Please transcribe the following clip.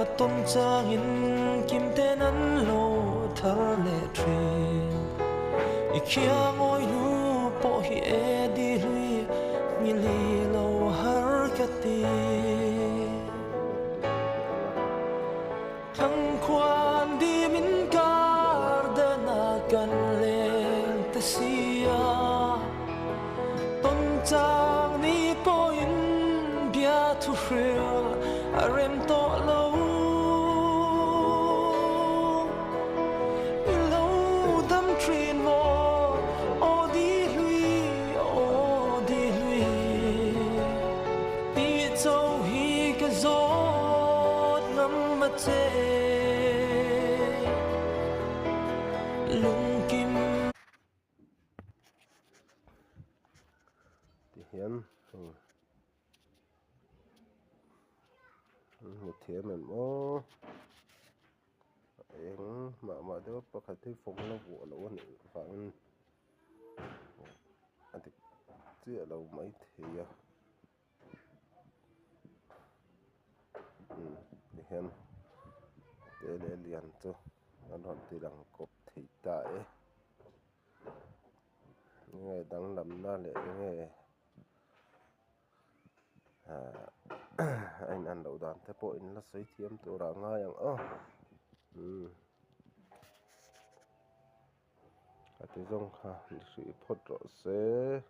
tôn trang in kim tên ăn lô thar lệ truyền i kia ngồi lu po hi e đi lui nghi li lâu har cả ti thăng quan đi min gar da na kan lên ta sia tôn trang ni po in bia thu khria arem to lâu train mo o đi lui ti châu hi cái gió ngắm mặt chê lung kim thì hiện một thế mình mô em mà đó bác hãy thấy phong nó vụ là quan niệm phản anh thì chưa đâu mấy thì thì hiện để liền cho anh hoàn thì đằng cột thì tại nghe đang làm ra để nghe anh ăn đậu đàn thế bội nó xây thiêm tổ ra ngay rằng cái tiếng ha sự phốt rõ sẽ